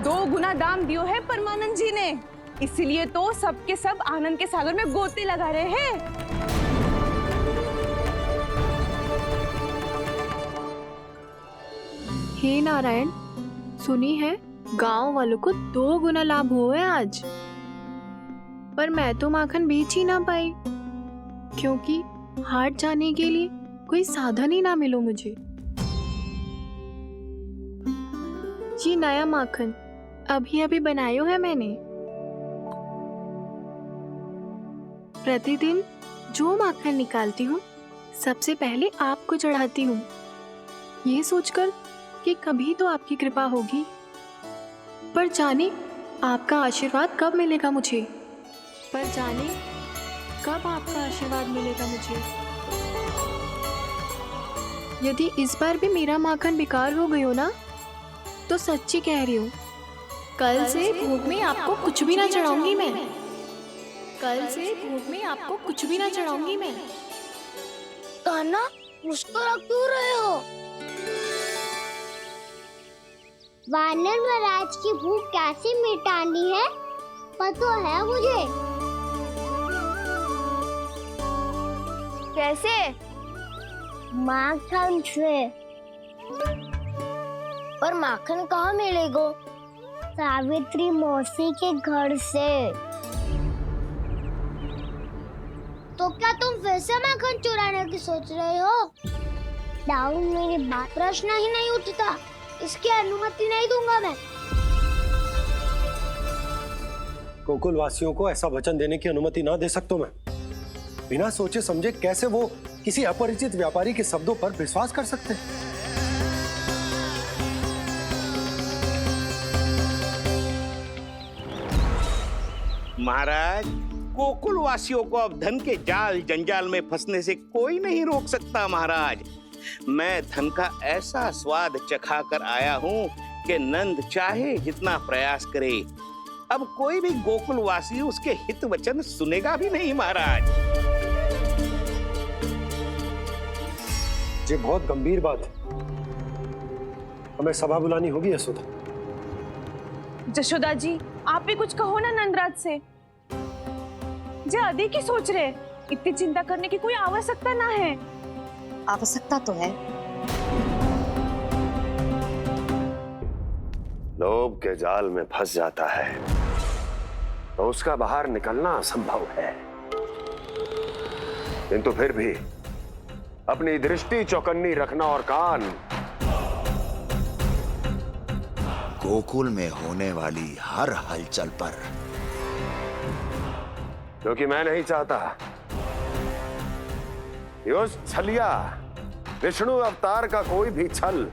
2 गुना दाम दियो है परमानंद जी ने, इसीलिए तो सबके सब आनंद के सागर में गोते लगा रहे हैं। हे नारायण, सुनी है गांव वालों को 2 गुना लाभ हुआ है आज, पर मैं तो माखन बेच ही ना पाई क्योंकि हाट जाने के लिए कोई साधन ही ना मिलो मुझे। ये नया माखन अभी अभी बनायो है मैंने। प्रतिदिन जो माखन निकालती हूँ सबसे पहले आपको चढ़ाती हूँ, ये सोचकर कि कभी तो आपकी कृपा होगी। पर जाने आपका आशीर्वाद कब मिलेगा मुझे, पर जाने कब आपका आशीर्वाद मिलेगा मुझे। यदि इस बार भी मेरा माखन बेकार हो गयो ना, तो सच्ची कह रही हूँ, कल से भोग में आपको कुछ भी ना चढ़ाऊंगी मैं। कल से भोग में आपको कुछ भी ना चढ़ाऊंगी मैं। कान्हा, मुस्कुरा क्यों रहे हो? वानर महाराज की भूख कैसे मिटानी है पता है मुझे। कैसे? माखन से। पर माखन कहाँ मिलेगा? सावित्री मौसी के घर से। तो क्या तुम फिर से माखन चुराने की सोच रहे हो? दाऊ, मेरी बात प्रश्न ही नहीं उठता, इसकी अनुमति नहीं दूंगा मैं। गोकुल वासियों को ऐसा वचन देने की अनुमति ना दे सकता मैं। बिना सोचे समझे कैसे वो किसी अपरिचित व्यापारी के शब्दों पर विश्वास कर सकते हैं? महाराज, गोकुल वासियों को अब धन के जाल जंजाल में फंसने से कोई नहीं रोक सकता। महाराज, मैं धन का ऐसा स्वाद चखा कर आया हूँ कि नंद चाहे जितना प्रयास करे, अब कोई भी गोकुल वासी उसके हित वचन सुनेगा भी नहीं। महाराज, ये बहुत गंभीर बात है, हमें सभा बुलानी होगी यशोदा। जशोदा जी, आप भी कुछ कहो ना नंदराज से। जे अधिक ही सोच रहे, इतनी चिंता करने की कोई आवश्यकता ना है। आवश्यकता तो है। लोभ के जाल में फंस जाता है तो उसका बाहर निकलना असंभव है, किंतु फिर भी अपनी दृष्टि चौकन्नी रखना और कान गोकुल में होने वाली हर हलचल पर, क्योंकि मैं नहीं चाहता कि उस छलिया विष्णु अवतार का कोई भी छल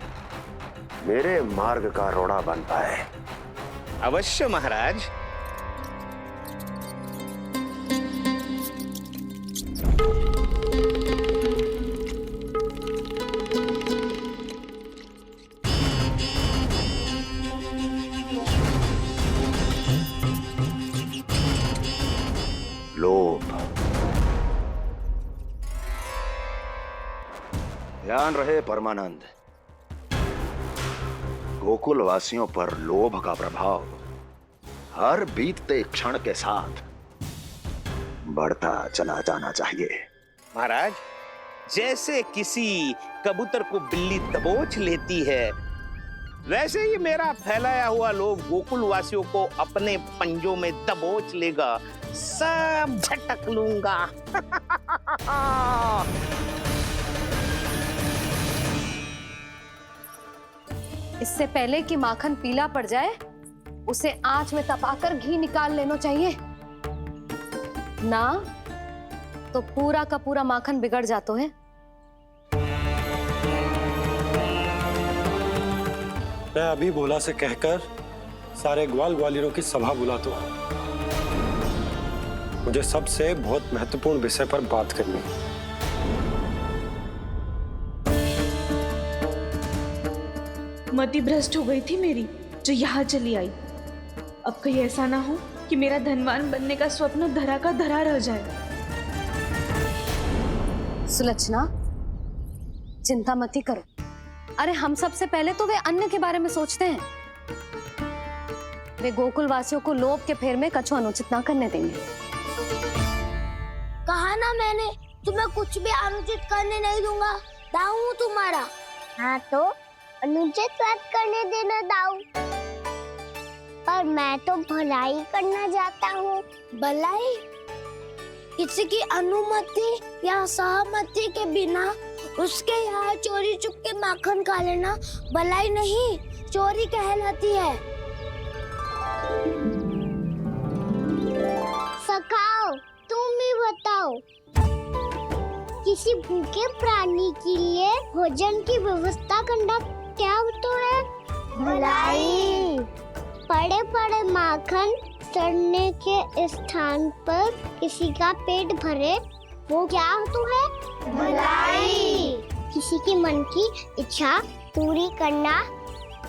मेरे मार्ग का रोड़ा बन पाए। अवश्य महाराज। लोभ, ध्यान रहे परमानंद, गोकुल वासियों पर लोभ का प्रभाव हर बीतते क्षण के साथ बढ़ता चला जाना चाहिए। महाराज, जैसे किसी कबूतर को बिल्ली दबोच लेती है, वैसे ही मेरा फैलाया हुआ लोभ गोकुल वासियों को अपने पंजों में दबोच लेगा। सब झटक लूंगा। इससे पहले कि माखन पीला पड़ जाए, उसे आंच में तपाकर घी निकाल लेना चाहिए ना, तो पूरा का पूरा माखन बिगड़ जाता है। मैं अभी भोला से कहकर सारे ग्वाल ग्वालियरों की सभा बुलाता हूँ। मुझे सबसे बहुत महत्वपूर्ण विषय पर बात करनी है। मति भ्रष्ट हो गई थी मेरी, जो यहाँ चली आई। अब कहीं ऐसा ना हो कि मेरा धनवान बनने का स्वप्न धरा का धरा रह जाए। सुलक्षणा, चिंता मत ही करो। अरे हम सबसे पहले तो वे अन्न के बारे में सोचते हैं। वे गोकुल वासियों को लोभ के फेर में कछु अनुचित ना करने देंगे। कहा ना मैंने, तुम्हें कुछ भी अनुचित करने नहीं दूंगा। दाऊ हूँ तुम्हारा। हाँ तो अनुचित बात करने देना दाऊ, पर मैं तो भलाई करना चाहता हूँ। भलाई? किसी की अनुमति या सहमति के बिना उसके यहाँ चोरी चुप के माखन खा लेना भलाई नहीं, चोरी कहलाती है। सखाओ, तुम ही बताओ, किसी भूखे प्राणी के लिए भोजन की व्यवस्था करना क्या होता है? भलाई। पड़े पड़े माखन सड़ने के स्थान पर किसी का पेट भरे, वो क्या होता है? भलाई। किसी के मन की इच्छा पूरी करना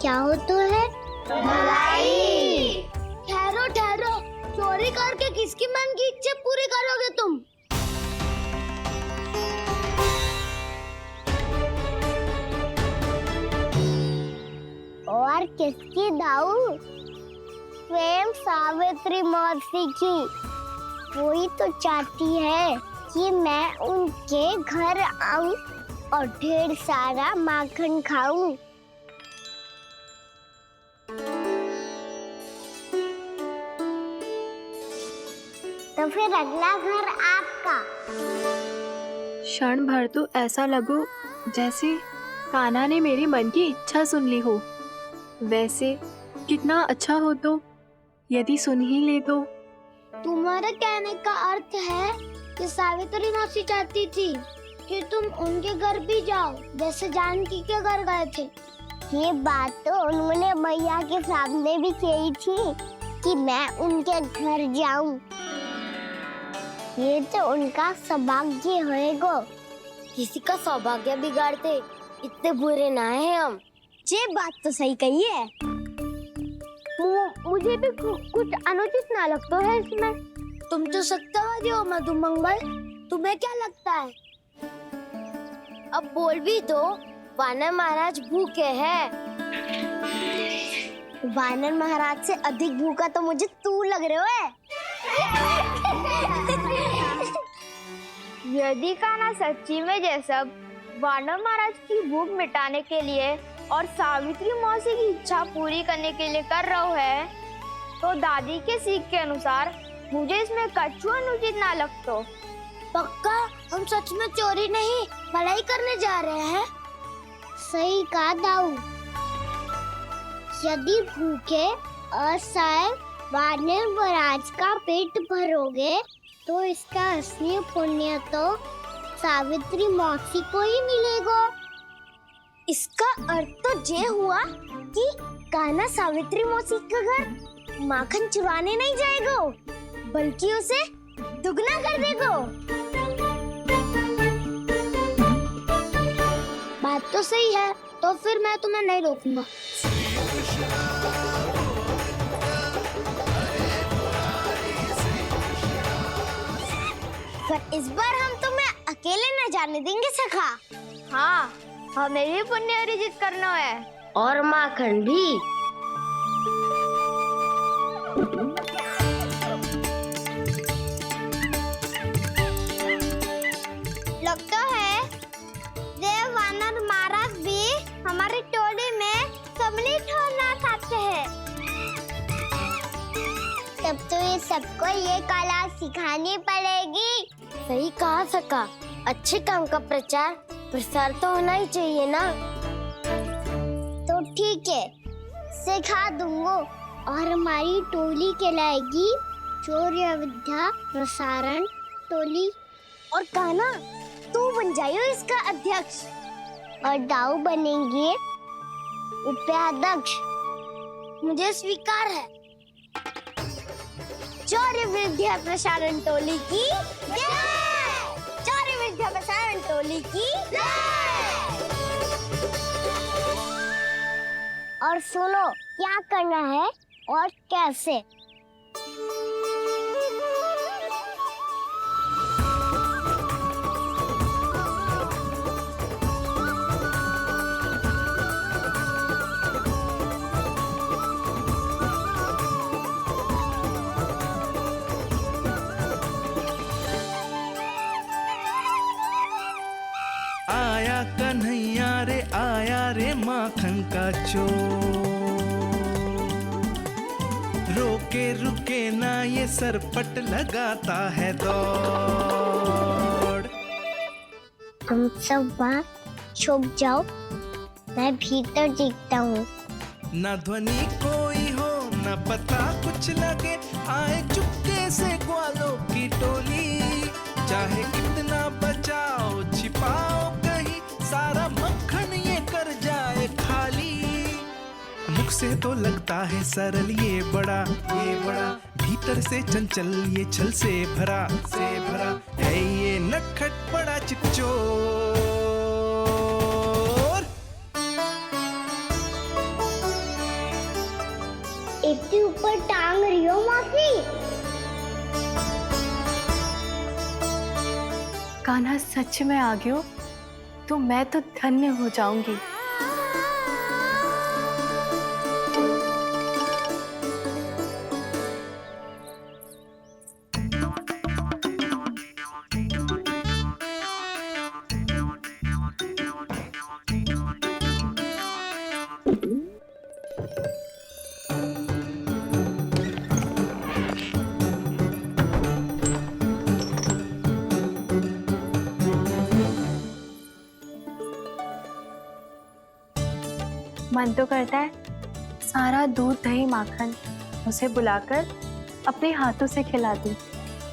क्या होता है? भलाई। ठहरो ठहरो, चोरी करके किसकी मन की इच्छा पूरी करोगे तुम? और किसकी दाऊ? स्वयं सावित्री मौसी की। वही तो चाहती है कि मैं उनके घर आऊं और ढेर सारा माखन खाऊं। तो फिर अगला घर आपका। क्षण भर तो ऐसा लगो जैसे कान्हा ने मेरे मन की इच्छा सुन ली हो। वैसे कितना अच्छा हो तो यदि सुन ही ले तो। तुम्हारे कहने का अर्थ है कि सावित्री मौसी चाहती थी कि तुम उनके घर भी जाओ, जैसे जानकी के घर गए थे। ये बात तो उन्होंने मैया के सामने भी कही थी कि मैं उनके घर जाऊं। ये तो उनका सौभाग्य होएगा। किसी का सौभाग्य बिगाड़ते इतने बुरे ना है हम। ये बात तो सही कही है। मुझे भी कुछ अनुचित ना लगता है इसमें। तुम तो सत्यवादी हो मधुमंगल, तुम्हें क्या लगता है? अब बोल भी दो, वानर महाराज भूखे हैं। वानर महाराज से अधिक भूखा तो मुझे तू लग रहे हो। यदि कान्हा सच्ची में ये सब वानर महाराज की भूख मिटाने के लिए और सावित्री मौसी की इच्छा पूरी करने के लिए कर रहा है, तो दादी के सीख के अनुसार मुझे इसमें कछु अनुचित ना लगता। पक्का हम सच में चोरी नहीं भलाई करने जा रहे हैं। सही कहा दाऊ। यदि भूखे असहाय वानर महाराज का पेट भरोगे तो इसका असली पुण्य तो सावित्री मौसी को ही मिलेगा। इसका अर्थ तो ये हुआ कि कान्हा सावित्री मौसी का घर माखन चुराने नहीं जाएगा, बल्कि उसे दुगना कर देगा। बात तो सही है, तो फिर मैं तुम्हें नहीं रोकूंगा। पर इस बार हम तुम्हें अकेले न जाने देंगे सखा। हाँ, हमें भी पुण्य अर्जित करना है और माखन भी। लगता है देव वानर महाराज भी हमारी टोली में सम्मिलित होना चाहते हैं। तब तो ये सबको ये कला सिखानी पड़ेगी। सही कहा सका। अच्छे काम का प्रचार प्रसार तो होना ही चाहिए ना। तो ठीक है, सिखा दूंगा और हमारी टोली कहलाएगी चौर्य विद्या प्रसारण टोली। और कान्हा तू बन जाइयो इसका अध्यक्ष और दाऊ बनेंगे उपाध्यक्ष। मुझे स्वीकार है। चौर्य विद्या प्रसारण टोली की जय। चौर्य विद्या प्रसारण टोली की जय। और सुनो क्या करना है और कैसे। आया कन्हैया रे आया रे माखन का चोर, रोके रुके ना ये सरपट लगाता है दौड़। तुम सब वहाँ छुप जाओ, मैं भीतर देखता हूँ। ना ध्वनि कोई हो ना पता कुछ लगे, आए चुपके से ग्वालों की टोली। चाहे कितना बचाओ छिपाओ कहीं, सारा मक्खन ये कर जाए खाली। मुख से तो लगता है सरल ये बड़ा भीतर से चंचल ये छल से भरा है ये नटखट बड़ा चिकचोर। इतने ऊपर टांग रही हो मौसी। कान्हा सच में आ गयो तो मैं तो धन्य हो जाऊंगी। मन तो करता है सारा दूध दही माखन उसे बुलाकर अपने हाथों से खिला दूं।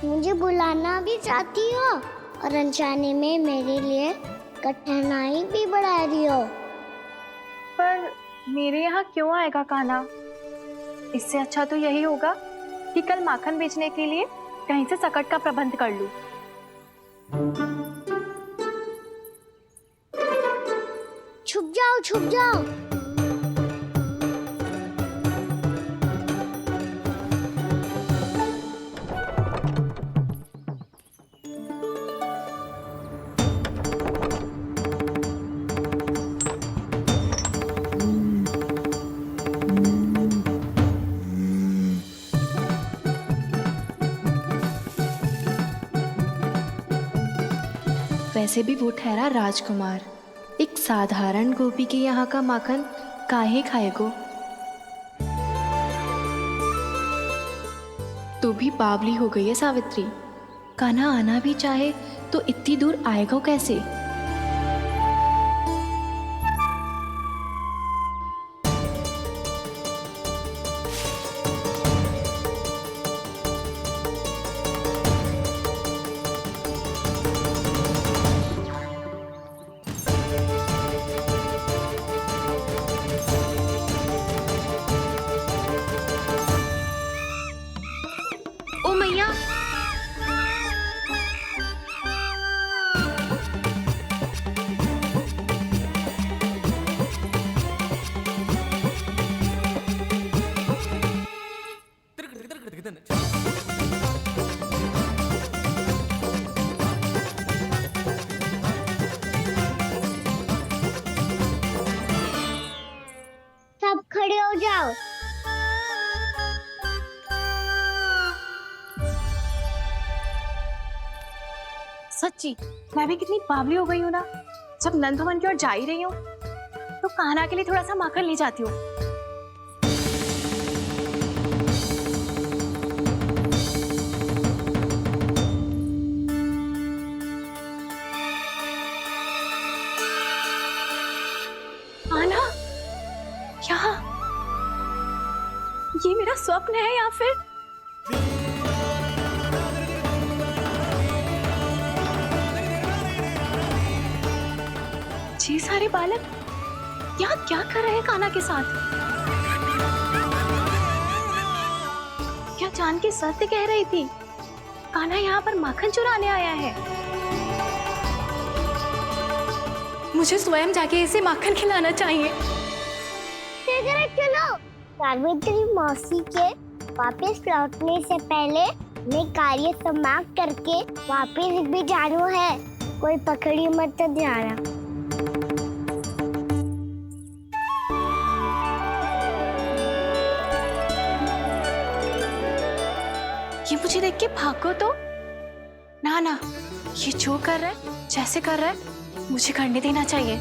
मुझे बुलाना भी चाहती हो और अनजाने में मेरे लिए कठिनाई भी बढ़ा रही हो। पर मेरे यहाँ क्यों आएगा कान्हा? इससे अच्छा तो यही होगा कि कल माखन बेचने के लिए कहीं से सकट का प्रबंध कर लूं। छुप जाओ, छुप जाओ। वैसे भी वो ठहरा राजकुमार, एक साधारण गोपी के यहाँ का माखन काहे खाएगो। तू भी बावली हो गई है सावित्री। कान्हा आना भी चाहे तो इतनी दूर आएगा कैसे? ओ मैया, सब खड़े हो जाओ। सच्ची मैं भी कितनी बावली हो गई हूँ ना। जब नंद भवन की ओर जा ही रही हूँ तो कान्हा के लिए थोड़ा सा माखन ले जाती हूँ। कान्हा, क्या ये मेरा स्वप्न है या फिर? ये सारे बालक यहाँ क्या कर रहे हैं कान्हा के साथ? क्या जानकी सत्य कह रही थी? कान्हा यहाँ पर माखन चुराने आया है। मुझे स्वयं जाके इसे माखन खिलाना चाहिए। चलो, सावित्री मौसी के वापस लौटने से पहले मैं कार्य समाप्त करके वापस भी जाना है। कोई पकड़ी मत जाना। ये मुझे देख के भागो तो ना, ये जो कर रहा है, जैसे कर रहा है, मुझे करने देना चाहिए।